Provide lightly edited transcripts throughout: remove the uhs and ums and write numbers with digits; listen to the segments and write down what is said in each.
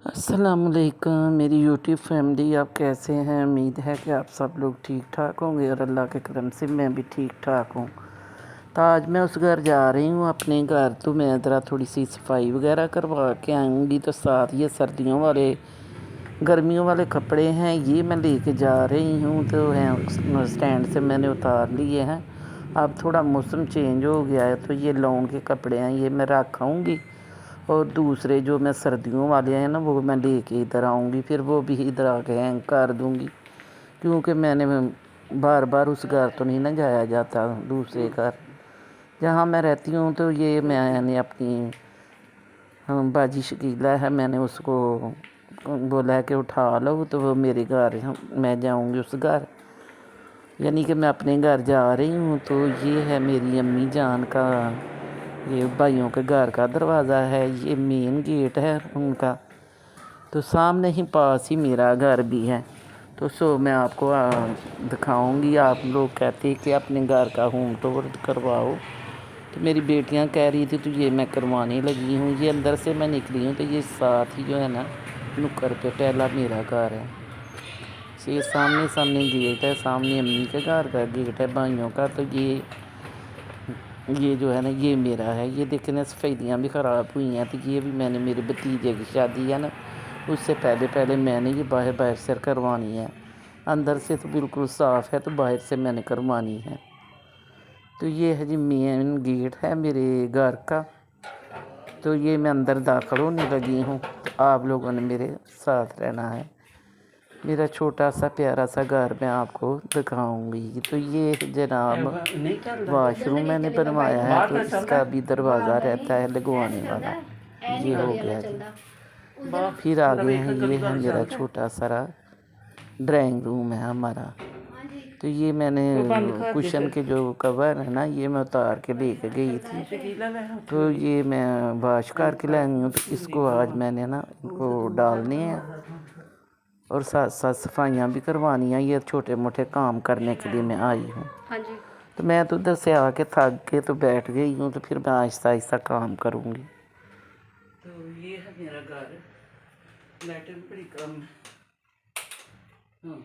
अस्सलामुअलैकुम मेरी YouTube family, आप कैसे हैं। उम्मीद है कि आप सब लोग ठीक ठाक होंगे और अल्लाह के करम से मैं भी ठीक ठाक हूँ। तो आज मैं उस घर जा रही हूँ अपने घर, तो मैं ज़रा थोड़ी सी सफाई वगैरह करवा के आऊँगी। तो साथ ये सर्दियों वाले गर्मियों वाले कपड़े हैं, ये मैं लेके जा रही हूँ। तो हैं स्टैंड से मैंने उतार लिए हैं। अब थोड़ा मौसम चेंज हो गया है, तो ये लॉन के कपड़े हैं, ये मैं रख आऊँगी। और दूसरे जो मैं सर्दियों वाले हैं ना, वो मैं लेके इधर आऊँगी, फिर वो भी इधर आके हैंग कर दूँगी। क्योंकि मैंने बार बार उस घर तो नहीं ना जाया जाता, दूसरे घर जहाँ मैं रहती हूँ। तो ये मैंने अपनी बाजी शकीला है, मैंने उसको बोला है कि उठा लो, तो वो मेरे घर, मैं जाऊँगी उस घर, यानी कि मैं अपने घर जा रही हूँ। तो ये है मेरी अम्मी जान का, ये भाइयों के घर का दरवाज़ा है, ये मेन गेट है उनका। तो सामने ही पास ही मेरा घर भी है। तो मैं आपको दिखाऊंगी। आप लोग कहते हैं कि अपने घर का होम टूर करवाओ, तो मेरी बेटियां कह रही थी, तो ये मैं करवाने लगी हूँ। ये अंदर से मैं निकली हूँ, तो ये साथ ही जो है ना, नुक्कड़ पे पहला मेरा घर है। तो ये सामने सामने गेट है, सामने अम्मी के घर का गेट है भाइयों का। तो ये जो है ना, ये मेरा है। ये देखें ना, सफ़ेदियाँ भी ख़राब हुई हैं। तो ये भी मैंने, मेरे भतीजे की शादी है ना, उससे पहले पहले मैंने ये बाहर बाहर से करवानी है। अंदर से तो बिल्कुल साफ़ है, तो बाहर से मैंने करवानी है। तो ये है जी मेन गेट है मेरे घर का। तो ये मैं अंदर दाखिल होने लगी हूँ, तो आप लोगों ने मेरे साथ रहना है। मेरा छोटा सा प्यारा सा घर मैं आपको दिखाऊंगी। तो ये जनाब वाशरूम मैंने बनवाया है, तो इसका भी दरवाज़ा रहता है लगवाने वाला। ये हो गया जी। फिर आगे हैं, ये है मेरा छोटा सारा ड्राइंग रूम है हमारा। तो ये मैंने कुशन के जो कवर है ना, ये मैं उतार के लेके गई थी। तो ये मैं वाश करके लाई हूँ। तो इसको आज मैंने ना, इनको डालने हैं और साथ साथ सफाइयाँ भी करवानी है। ये छोटे मोटे काम करने के लिए मैं आई हूँ। हाँ जी। तो मैं तो उधर से आके थक के तो बैठ गई हूँ, तो फिर मैं आहिस्ता आहिस्ता काम करूँगी। तो ये है मेरा घर, लाइटें भी बड़ी कम है। हाँ,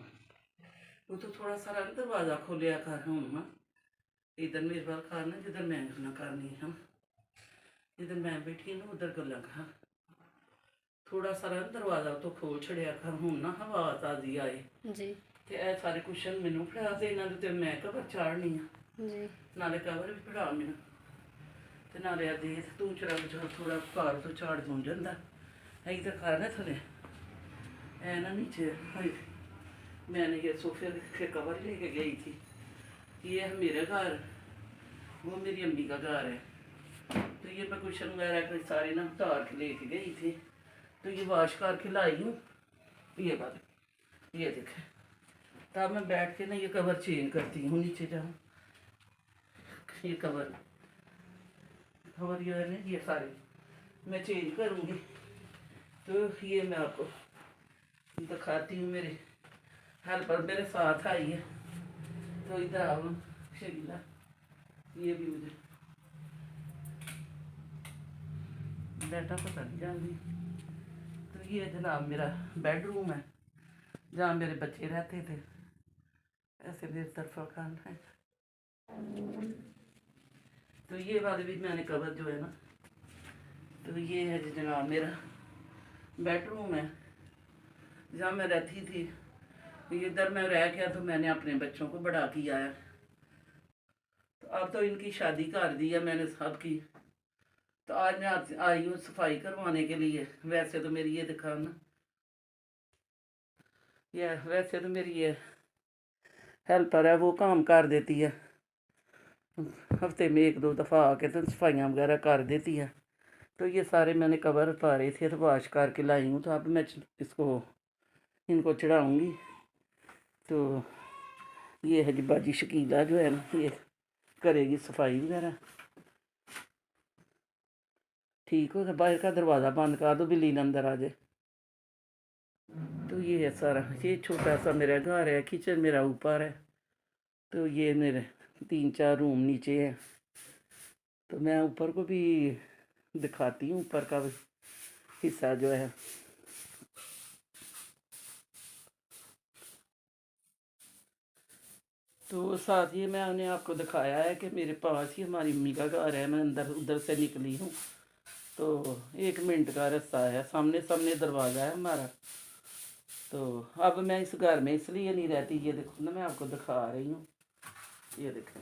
वो तो थोड़ा सा दरवाज़ा खोलिया कर हूँ ना, इधर मेरे बाल खाना, जिधर मैं ना करनी है, जिधर मैं बैठी ना उधर गला खा, थोड़ा सारा दरवाज़ा तो खोल छड़िया कर हूँ ना, हवा ताज़ी आए जी ते ए सारे कुशन मैनू फड़ा ते इन्हां दे उत्ते मैं कवर चाढ़नी आ, जी नाले कवर भी फड़ा मैनू ते नाले आ देख तू चरा जो थोड़ा घर तो झाड़ जूं जांदा इधर कर ना थले ऐ ना नीचे। मैंने ये सोफे के कवर लेके गई थी। ये है मेरे घर, वो मेरी अम्मी का घर है। तो ये मैं कुशन वगैरह कोई सारे ना उतार के लेके गई थी। तो ये वाश करके लाई हूँ। ये बात, ये देखे, तब मैं बैठ के ना ये कवर चेंज करती हूँ। नीचे जाऊँ, ये कवर कवर ये है ना, ये सारे मैं चेंज करूँगी। तो ये मैं आपको दिखाती हूँ। मेरे हेल्पर मेरे साथ आई है, तो इधर आओ शकीला, ये भी मुझे डाटा पता नहीं जाती। तो ये जनाब मेरा बेडरूम है, जहाँ मेरे बच्चे रहते थे। ऐसे मेरे तरफा खान है। तो ये वाले भी मैंने कवर जो है ना, तो ये है जी जनाब मेरा बेडरूम है, जहाँ मैं रहती थी। इधर मैं रह गया, तो मैंने अपने बच्चों को बड़ा किया है। तो अब तो इनकी शादी कर दी है मैंने सबकी। तो आज मैं आई हूँ सफाई करवाने के लिए। वैसे तो मेरी ये दिखाना, ये वैसे तो मेरी ये हेल्पर है, वो काम कर देती है, हफ्ते में एक दो दफ़ा आके तो सफाइयाँ वगैरह कर देती है। तो ये सारे मैंने कवर उतारे थे, तो वाश करके लाई हूँ। तो अब मैं इसको इनको चढ़ाऊँगी। तो ये है जी बाजी शकीला जो है ना, ये करेगी सफाई वगैरह। ठीक हो गया, बाहर का दरवाज़ा बंद कर दो, बिल्ली अंदर आ जाए। तो ये है सारा, ये छोटा सा मेरा घर है। किचन मेरा ऊपर है। तो ये मेरे 3-4 रूम नीचे हैं। तो मैं ऊपर को भी दिखाती हूँ, ऊपर का हिस्सा जो है। तो साथ ही मैंने आपको दिखाया है कि मेरे पास ही हमारी अम्मी का घर है, मैं अंदर उधर से निकली हूँ। तो 1 मिनट का रास्ता है, सामने सामने दरवाज़ा है हमारा। तो अब मैं इस घर में इसलिए नहीं रहती, ये देखो ना, मैं आपको दिखा रही हूँ, ये देखो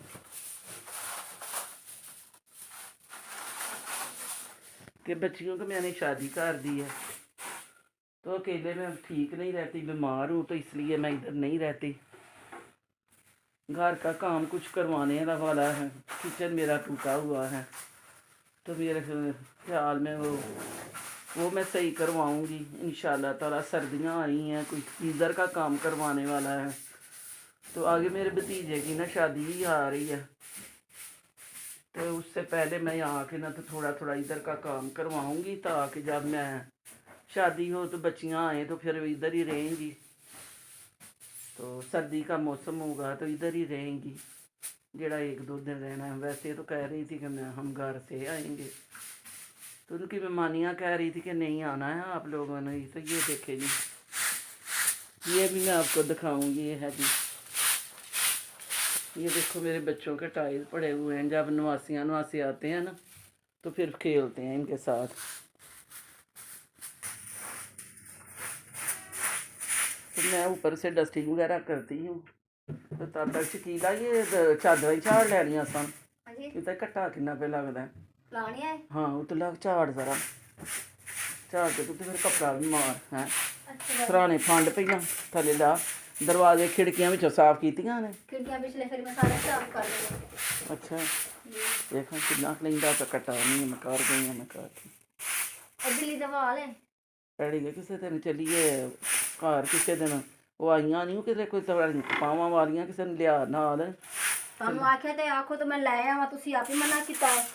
कि बच्चियों को मैंने शादी कर दी है। तो अकेले मैं ठीक नहीं रहती, बीमार हूँ, तो इसलिए मैं इधर नहीं रहती। घर का काम कुछ करवाने वाला है, किचन मेरा टूटा हुआ है, तो मेरे ख्याल में वो मैं सही करवाऊंगी इंशाल्लाह ताला। सर्दियाँ आ रही हैं, कोई गीज़र का काम करवाने वाला है, तो आगे मेरे भतीजे की ना शादी ही आ रही है, तो उससे पहले मैं यहाँ आके ना तो थोड़ा थोड़ा इधर का काम करवाऊंगी, ताकि जब मैं शादी हो तो बच्चियाँ आए तो फिर इधर ही रहेंगी। तो सर्दी का मौसम होगा तो इधर ही रहेंगी, जरा 1-2 दिन रहना है। वैसे तो कह रही थी कि मैं हम घर से आएंगे, तो उनकी मेहमानियाँ कह रही थी कि नहीं आना है आप लोगों ने। तो ये देखे जी, ये भी मैं आपको दिखाऊंगी। ये है जी, ये देखो मेरे बच्चों के टाइल पड़े हुए हैं, जब नवासी आते हैं ना तो फिर खेलते हैं इनके साथ। तो मैं ऊपर से डस्टिंग वगैरह करती हूँ, तो तब तक शकीला ये चादर झाड़ लैनियां सन। इतना घट्टा किन्ना पे लगता है? हाँ उतला झाड़ जरा झाड़ के तो फिर कपड़ा भी मार है। सराने फंड पईयां थले ला, दरवाजे खिड़कियां विचों साफ कीतियां ने। अच्छा देखो कितना लेंदा तो कटा नहीं, मैं कर गई मैं कर पैड़ी गए किसी दिन चलीए घर, किसी दिन वो आईयां नहीं किते कोई पावां वालियां किसी ने लिया नाल। ਤੁਹਾਨੂੰ ਆਖਿਆ ਤੇ ਆਖੋ ਤੇ ਮੈਂ ਲੈ ਆਵਾਂ, ਤੁਸੀਂ ਆਪ ਹੀ ਮਨਾ ਕੀਤਾ ਹੈ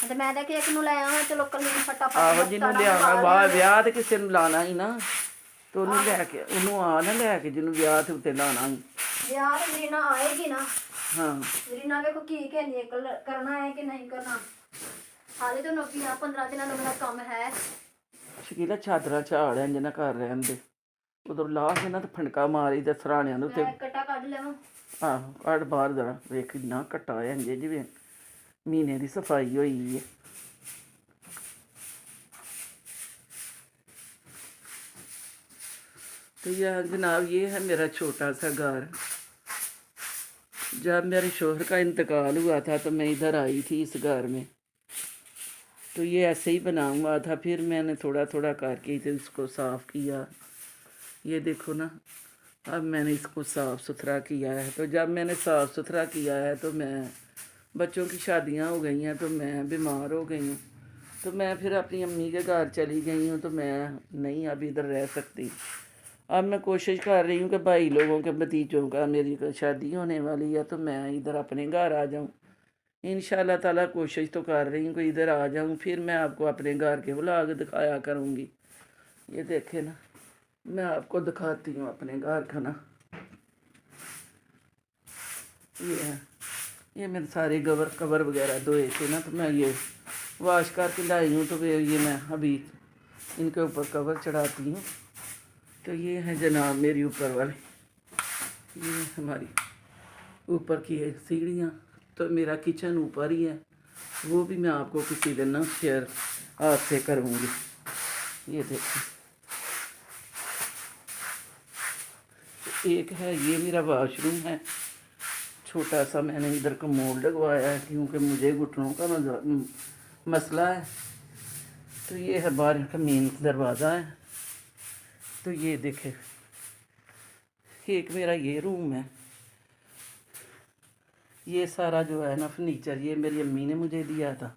ਤੇ ਮੈਂ ਤਾਂ ਕਿ ਇੱਕ ਨੂੰ ਲੈ ਆਵਾਂ, ਚਲੋ ਕੱਲੀ ਨੂੰ ਫਟਾਫਟ ਆਹੋ ਜਿਹਨੂੰ ਲਿਆਣਾ ਬਾਹਰ ਵਿਆਹ ਤੇ ਕਿਸੇ ਨੂੰ ਲਾਣਾ ਹੀ ਨਾ, ਤੇ ਉਹਨੂੰ ਲੈ ਕੇ ਉਹਨੂੰ ਆ ਨਾ ਲੈ ਕੇ ਜਿਹਨੂੰ ਵਿਆਹ ਤੇ ਉੱਤੇ ਲਾਣਾ ਹੀ। ਵਿਆਹ ਤੇ ਮੇਰੀ ਨਾ ਆਏਗੀ ਨਾ। ਹਾਂ ਮੇਰੀ ਨਾ ਵੇਖੋ ਕੀ ਕਹਿੰਦੀ ਹੈ, ਕਰਨਾ ਹੈ ਕਿ ਨਹੀਂ ਕਰਨਾ। ਹਾਲੇ ਤਾਂ 15 ਦਿਨਾਂ ਦਾ ਮੇਰਾ ਕੰਮ ਹੈ। ਸ਼ਕੀਲਾ ਚਾਦਰਾਂ ਝਾੜ ਇੰਜ ਨਾ ਕਰ ਰਹਿਣ ਦੇ, ਉਦੋਂ ਲਾ ਕੇ ਨਾ ਤੇ ਫਣਕਾ ਮਾਰੀ ਤੇ ਸਰਾਣਿਆਂ ਨੂੰ ਤੇ ਕੱਟਾ ਕੱਢ ਲਵਾਂ। ਆਹੋ ਕੱਢ ਬਾਹਰ ਜਰਾ, ਵੇਖ ਕਿੰਨਾ ਘੱਟਾ ਹੋਇਆ ਇੰਜੇ ਜਿਵੇਂ ਮਹੀਨੇ ਦੀ सफाई हुई है। तो यार जनाब ये है मेरा छोटा सा घर। जब मेरे शोहर का इंतकाल हुआ था तो मैं इधर आई थी इस घर में, तो ये ऐसे ही बना हुआ था, फिर मैंने थोड़ा थोड़ा करके इसे इसको साफ़ किया। ये देखो ना, अब मैंने इसको साफ़ सुथरा किया है। तो जब मैंने साफ़ सुथरा किया है तो मैं, बच्चों की शादियां हो गई हैं तो मैं बीमार हो गई हूँ, तो मैं फिर अपनी अम्मी के घर चली गई हूँ, तो मैं नहीं अब इधर रह सकती। अब मैं कोशिश कर रही हूँ कि भाई लोगों के भतीजों का मेरी शादी होने वाली है तो मैं इधर अपने घर आ जाऊँ। इंशाल्लाह ताला कोशिश तो कर रही हूँ कि इधर आ जाऊँ, फिर मैं आपको अपने घर के व्लॉग दिखाया करूँगी। ये देखे ना, मैं आपको दिखाती हूँ अपने घर का ना, ये है, ये मेरे सारे कवर वगैरह धोए थे ना, तो मैं ये वॉश करके लाई हूँ, तो ये मैं अभी इनके ऊपर कवर चढ़ाती हूँ। तो ये है जनाब मेरी ऊपर वाले, ये हमारी ऊपर की है सीढ़ियाँ। तो मेरा किचन ऊपर ही है, वो भी मैं आपको किसी दिन ना शेयर आपसे करूँगी। ये देखो, एक है ये मेरा वॉशरूम है, छोटा सा मैंने इधर कमोड लगवाया है क्योंकि मुझे घुटनों का मसला है। तो ये है बाहर का मेन दरवाज़ा है। तो ये देखे, एक मेरा ये रूम है, ये सारा जो है ना फर्नीचर ये मेरी अम्मी ने मुझे दिया था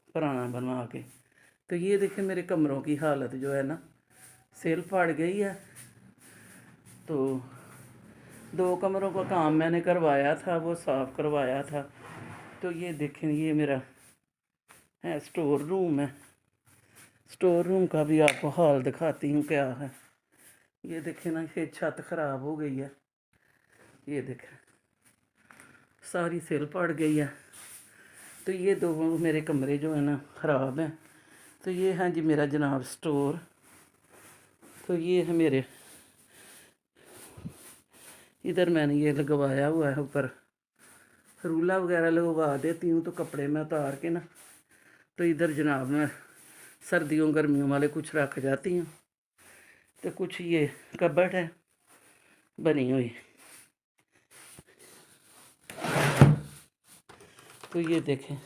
पुराना बनवा के। तो ये देखे मेरे कमरों की हालत जो है ना, सेल पड़ गई है। तो 2 कमरों का काम मैंने करवाया था, वो साफ़ करवाया था। तो ये देखें, ये मेरा है स्टोर रूम है। स्टोर रूम का भी आपको हाल दिखाती हूँ क्या है। ये देखें ना, ये छत ख़राब हो गई है, ये देखें सारी सेल पड़ गई है। तो ये 2 मेरे कमरे जो है ना ख़राब हैं। तो ये है जी मेरा जनाब स्टोर। तो ये है मेरे, इधर मैंने ये लगवाया हुआ है ऊपर, रूला वगैरह लगवा देती हूँ तो कपड़े में उतार के ना, तो इधर जनाब मैं सर्दियों गर्मियों वाले कुछ रख जाती हूँ। तो कुछ ये कबर्ड है बनी हुई, तो ये देखें,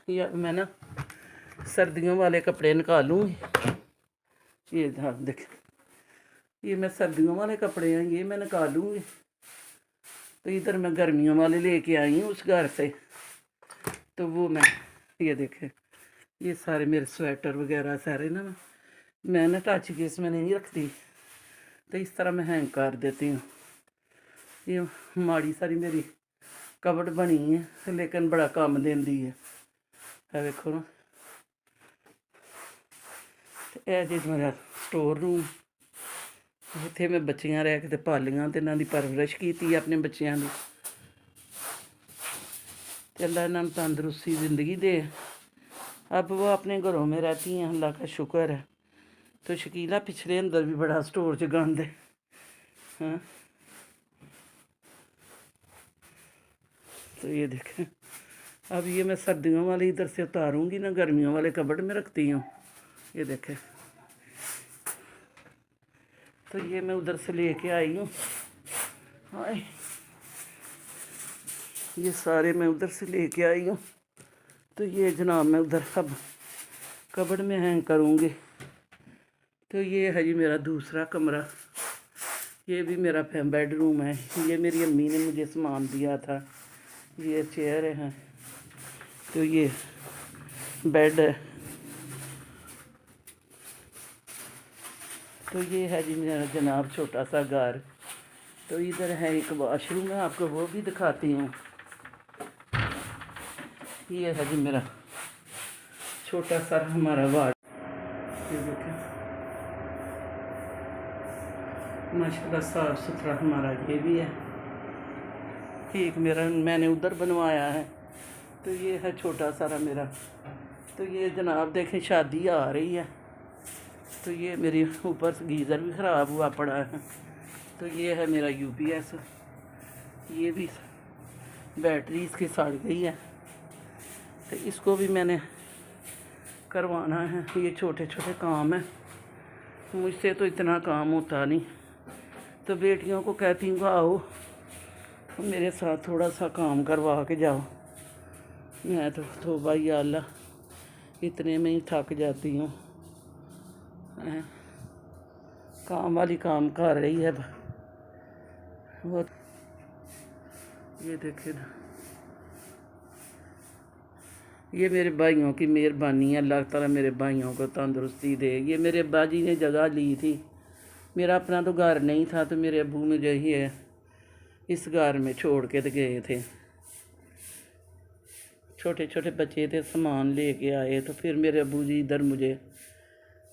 ये मैं ना सर्दियों वाले कपड़े निकालूँगी। ये हाँ देखें, ये मैं सर्दियों वाले कपड़े हैं, ये मैं निकालूँगी। तो इधर मैं गर्मियों वाले लेके आई हूँ उस घर से, तो वो मैं ये देखें, ये सारे मेरे स्वेटर वगैरह सारे ना मैं ना टच केस में नहीं रखती, तो इस तरह मैं हैंग कर देती हूँ। ये माड़ी सारी मेरी कबड़ बनी है लेकिन बड़ा काम देंदी है देखो ना। ਇਹ ਜੀ ਮੇਰਾ ਸਟੋਰ रूम, ਇੱਥੇ मैं बच्चियां रह के पालियां ਤੇ ਇਹਨਾਂ ਦੀ परवरिश ਕੀਤੀ ਆਪਣੇ ਬੱਚਿਆਂ ਦੀ, ਤੇ अल्लाह ਇਹਨਾਂ ਨੂੰ तंदुरुस्ती ज़िंदगी दे। अब वो अपने घरों में रहती हैं, अल्लाह का शुक्र है। तो शकीला पिछले अंदर भी बड़ा स्टोर च गंद है। हाँ तो ये देखें, अब ये मैं सर्दियों वाले इधर से उतारूंगी ना, गर्मियों वाले कबर्ड में रखती हूँ। ये देखें, तो ये मैं उधर से लेके आई हूँ। हाय, ये सारे मैं उधर से लेके आई हूँ। तो ये जनाब मैं उधर अब कबर्ड में हैंग करूँगी। तो ये है जी मेरा दूसरा कमरा, ये भी मेरा बेडरूम है। ये मेरी अम्मी ने मुझे सामान दिया था। ये चेयर है, तो ये बेड है। तो ये है जी मेरा जनाब छोटा सा घर। तो इधर है एक वॉशरूम है, आपको वो भी दिखाती हूँ। ये है जी मेरा छोटा सा हमारा वार्ड, ये देखें माशाल्लाह साफ़ सुथरा हमारा ये भी है। ठीक मेरा मैंने उधर बनवाया है। तो ये है छोटा सारा मेरा। तो ये जनाब देखें शादी आ रही है, तो ये मेरी ऊपर से गीज़र भी ख़राब हुआ पड़ा है। तो ये है मेरा यूपीएस, ये भी बैटरी इसकी सड़ गई है, तो इसको भी मैंने करवाना है। ये छोटे छोटे काम हैं, मुझसे तो इतना काम होता नहीं। तो बेटियों को कहती हूँ आओ मेरे साथ थोड़ा सा काम करवा के जाओ। मैं तो भाई अल्लाह इतने में ही थक जाती हूँ। काम वाली काम कर रही है वो। ये देखे ना, ये मेरे भाइयों की मेहरबानी है। अल्लाह ताला मेरे भाइयों को तंदुरुस्ती दे। ये मेरे अब्बा जी ने जगह ली थी, मेरा अपना तो घर नहीं था, तो मेरे अब्बू मुझे ही है इस घर में छोड़ के तो गए थे। छोटे छोटे बच्चे थे, सामान लेके आए, तो फिर मेरे अब्बू जी इधर मुझे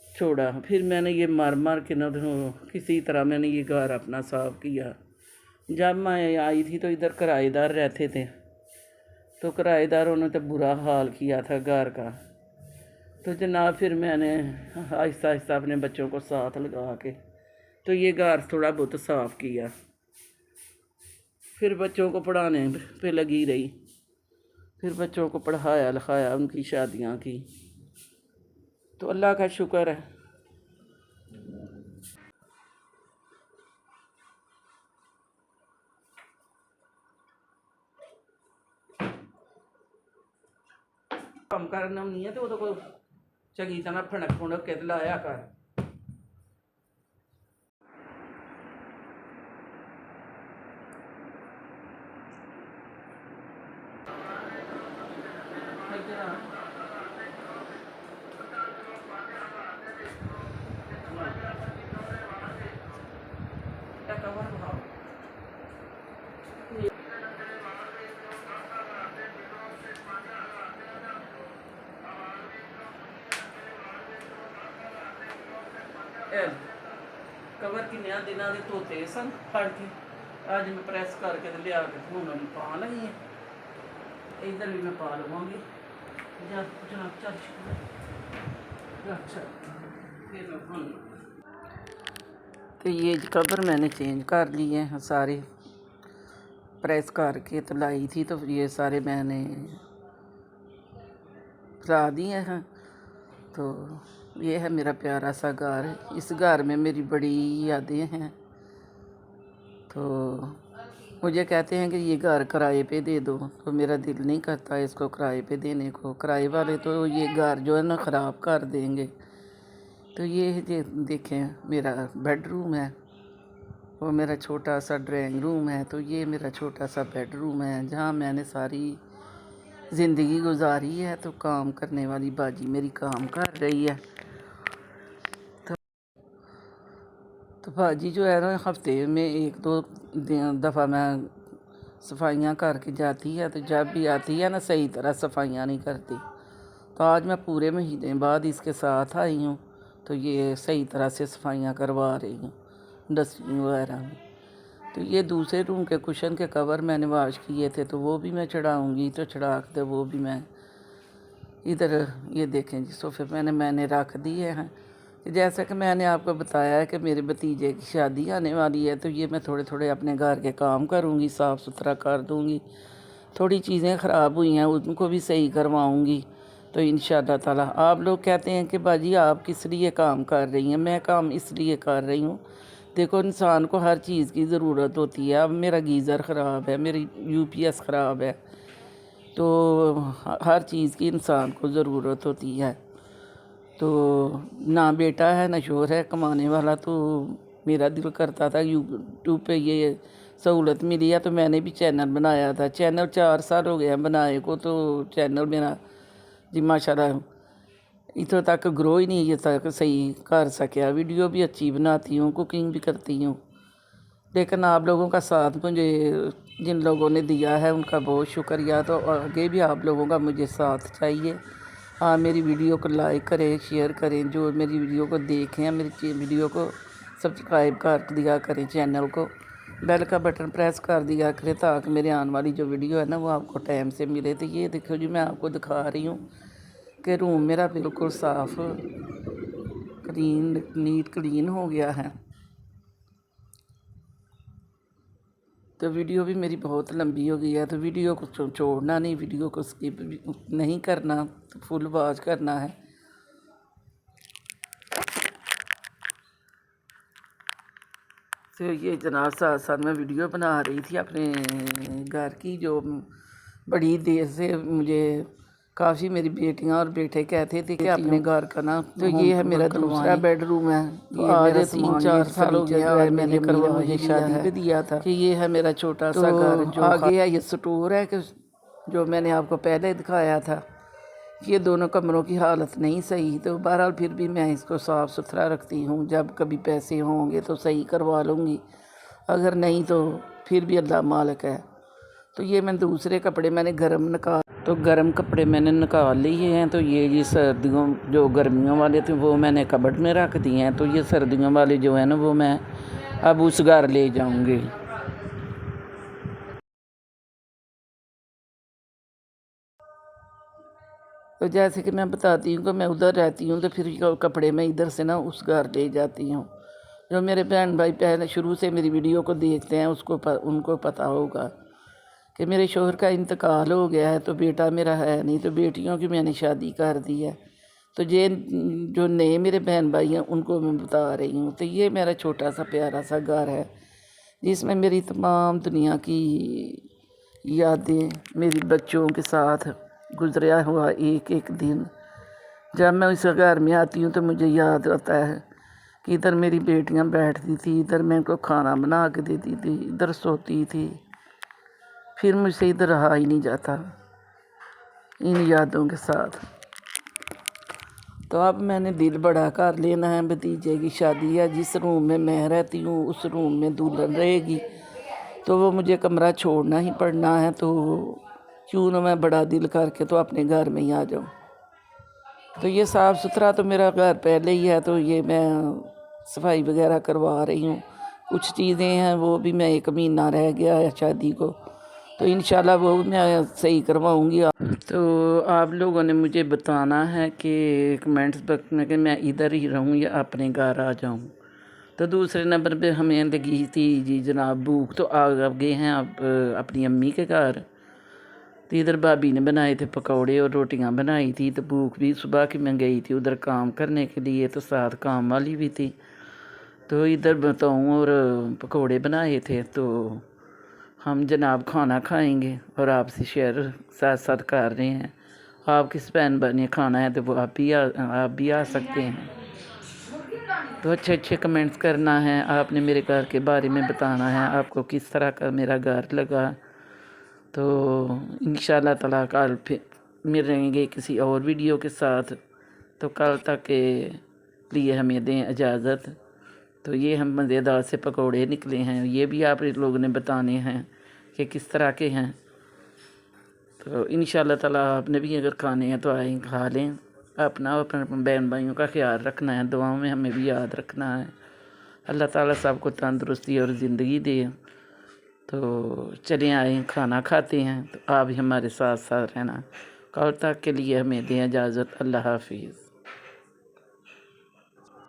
छोड़ा। फिर मैंने ये मार मार के ना किसी तरह मैंने ये घर अपना साफ़ किया। जब मैं आई थी तो इधर किराएदार रहते थे, तो किराएदारों ने तो बुरा हाल किया था घर का। तो जनाब फिर मैंने आहिस्ता आहिस्ता अपने बच्चों को साथ लगा के तो ये घर थोड़ा बहुत साफ़ किया। फिर बच्चों को पढ़ाने पे लगी रही, फिर बच्चों को पढ़ाया लिखाया, उनकी शादियां की। तो अल्लाह का शुक्र है। काम करना नहीं है तो वो कोई चंगी तरह फड़क फुड़क के लाया कर। कवर किन्ने दिनों के धोते सन फड़ के, अज मैं प्रैस करके लिया के हूँ पा लगी है। इधर भी मैं पा लवांगी। अच्छा फिर मैं तो ये कवर मैंने चेंज कर लिए हैं सारे, प्रेस करके तो लाई थी, तो ये सारे मैंने ला दिए हैं। तो ये है मेरा प्यारा सा घर। इस घर में मेरी बड़ी यादें हैं। तो मुझे कहते हैं कि ये घर किराए पे दे दो, तो मेरा दिल नहीं करता इसको किराए पे देने को। किराए वाले तो ये घर जो है ना ख़राब कर देंगे। तो ये देखें मेरा बेडरूम है, वो मेरा छोटा सा ड्राइंग रूम है। तो ये मेरा छोटा सा बेडरूम है जहाँ मैंने सारी ज़िंदगी गुजारी है। तो काम करने वाली बाजी मेरी काम कर रही है। तो बाजी जो है ना हफ्ते में 1-2 दफ़ा मैं सफाइयाँ करके जाती है। तो जब भी आती है ना सही तरह सफाइयाँ नहीं करती। तो आज मैं पूरे महीने बाद इसके साथ आई हूँ, तो ये सही तरह से सफाइयाँ करवा रही हूँ, डस्टिंग वगैरह में। तो ये दूसरे रूम के कुशन के कवर मैंने वॉश किए थे, तो वो भी मैं चढ़ाऊँगी। तो चढ़ा के वो भी मैं इधर ये देखें जी सोफे मैंने रख दिए हैं। जैसा कि मैंने आपको बताया है कि मेरे भतीजे की शादी आने वाली है, तो ये मैं थोड़े थोड़े अपने घर के काम करूँगी, साफ़ सुथरा कर दूँगी। थोड़ी चीज़ें ख़राब हुई हैं उनको भी सही करवाऊँगी। तो इंशाअल्लाह ताला। आप लोग कहते हैं कि बाजी आप किस लिए काम कर रही हैं? मैं काम इसलिए कर रही हूँ, देखो इंसान को हर चीज़ की ज़रूरत होती है। अब मेरा गीज़र ख़राब है, मेरी UPS ख़राब है, तो हर चीज़ की इंसान को ज़रूरत होती है। तो ना बेटा है ना शोहर है कमाने वाला, तो मेरा दिल करता था यूट्यूब पे ये सहूलत मिली है, तो मैंने भी चैनल बनाया था। चैनल 4 साल हो गया बनाए को, तो चैनल मेरा जी माशाल्लाह इतों तक ग्रो ही नहीं तक सही कर सकिया। वीडियो भी अच्छी बनाती हूँ, कुकिंग भी करती हूँ, लेकिन आप लोगों का साथ मुझे जिन लोगों ने दिया है उनका बहुत शुक्रिया। तो आगे भी आप लोगों का मुझे साथ चाहिए। हाँ, मेरी वीडियो को लाइक करें, शेयर करें, जो मेरी वीडियो को देखें मेरी वीडियो को सब्सक्राइब कर दिया करें, चैनल को बेल का बटन प्रेस कर दिया करें, ताकि मेरे आने वाली जो वीडियो है ना वो आपको टाइम से मिले। तो ये देखो जी मैं आपको दिखा रही हूँ कि रूम मेरा बिल्कुल साफ़ नीट क्लीन हो गया है। तो वीडियो भी मेरी बहुत लंबी हो गई है, तो वीडियो को छोड़ना नहीं, वीडियो को स्किप नहीं करना, तो फुल वॉच करना है। तो ये जनाब साथ साथ मैं वीडियो बना रही थी अपने घर की, जो बड़ी देर से मुझे काफ़ी मेरी बेटियां और बेटे कहते थे कि अपने घर का ना। तो ये है मेरा दूसरा बेडरूम है। तो आज 3-4 साल हो गया है मैंने करवा मुझे शादी पे दिया था कि ये है मेरा छोटा सा घर। जो आगे है ये स्टोर है कि जो मैंने आपको पहले दिखाया था। ये दोनों कमरों की हालत नहीं सही, तो बहरहाल फिर भी मैं इसको साफ़ सुथरा रखती हूँ। जब कभी पैसे होंगे तो सही करवा लूँगी, अगर नहीं तो फिर भी अल्लाह मालिक है। तो ये मैं दूसरे कपड़े मैंने गर्म कपड़े मैंने निकाल लिए हैं। तो ये सर्दियों जो गर्मियों वाले थे वो मैंने कबर्ड में रख दिए हैं। तो ये सर्दियों वाले जो है ना वो मैं अब उस घर ले जाऊँगी। तो जैसे कि मैं बताती हूँ कि मैं उधर रहती हूँ, तो फिर कपड़े मैं इधर से ना उस घर ले जाती हूँ। जो मेरे बहन भाई पहले शुरू से मेरी वीडियो को देखते हैं उनको पता होगा कि मेरे शोहर का इंतकाल हो गया है, तो बेटा मेरा है नहीं, तो बेटियों की मैंने शादी कर दी है। तो ये जो नए मेरे बहन भाई हैं उनको मैं बता रही हूँ। तो ये मेरा छोटा सा प्यारा सा घर है जिसमें मेरी तमाम दुनिया की यादें, मेरी बच्चों के साथ गुजरा हुआ एक एक दिन। जब मैं इस घर में आती हूँ तो मुझे याद आता है कि इधर मेरी बेटियाँ बैठती थी, इधर मैं उनको खाना बना के देती थी, इधर सोती थी। फिर मुझसे इधर रहा ही नहीं जाता इन यादों के साथ। तो अब मैंने दिल बड़ा कर लेना है, भतीजे की शादी है। जिस रूम में मैं रहती हूँ उस रूम में दुल्हन रहेगी, तो वो मुझे कमरा छोड़ना ही पड़ना है। तो क्यों ना मैं बड़ा दिल करके तो अपने घर में ही आ जाऊँ। तो ये साफ़ सुथरा तो मेरा घर पहले ही है, तो ये मैं सफाई वगैरह करवा रही हूँ। कुछ चीज़ें हैं वो भी मैं 1 महीना रह गया है शादी को, तो इंशाल्लाह वो मैं सही करवाऊँगी। तो आप लोगों ने मुझे बताना है कि कमेंट्स बॉक्स में कि मैं इधर ही रहूँ या अपने घर आ जाऊँ। तो दूसरे नंबर पे हमें लगी थी जी जनाब भूख, तो आ गए हैं आप अपनी अम्मी के घर। तो इधर भाभी ने बनाए थे पकौड़े और रोटियां बनाई थी। तो भूख भी, सुबह की मैं गई थी उधर काम करने के लिए, तो साथ काम वाली भी थी। तो इधर बताऊँ और पकौड़े बनाए थे। तो हम जनाब खाना खाएंगे और आपसे शेयर साथ साथ कर रहे हैं। आप किस पैन बने खाना है तो वो आप भी आ सकते हैं। तो अच्छे अच्छे कमेंट्स करना है आपने, मेरे घर के बारे में बताना है आपको किस तरह का मेरा घर लगा। तो इंशाल्लाह ताला कल फिर मिलेंगे किसी और वीडियो के साथ। तो कल तक के लिए हमें दें इजाज़त। तो ये हम मज़ेदार से पकोड़े निकले हैं, ये भी आप लोगों ने बताने हैं कि किस तरह के हैं। तो इंशाल्लाह ताला आपने भी अगर खाने हैं तो आए खा लें। अपना अपने बहन भाइयों का ख्याल रखना है, दुआओं में हमें भी याद रखना है। अल्लाह ताला सबको तंदुरुस्ती और ज़िंदगी दे। तो चलें आए खाना खाते हैं। तो आप भी हमारे साथ साथ रहना। कल तक के लिए हमें दें इजाज़त। अल्लाह हाफिज़।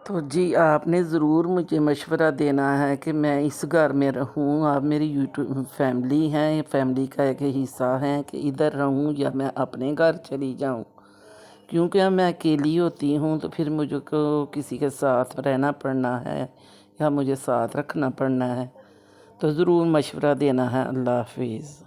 तो जी आपने ज़रूर मुझे मशवरा देना है कि मैं इस घर में रहूं। आप मेरी यूट्यूब फैमिली हैं, फैमिली का एक हिस्सा हैं कि इधर रहूं या मैं अपने घर चली जाऊं। क्योंकि अब मैं अकेली होती हूं तो फिर मुझको किसी के साथ रहना पड़ना है या मुझे साथ रखना पड़ना है। तो ज़रूर मशवरा देना है। अल्लाह हाफिज़।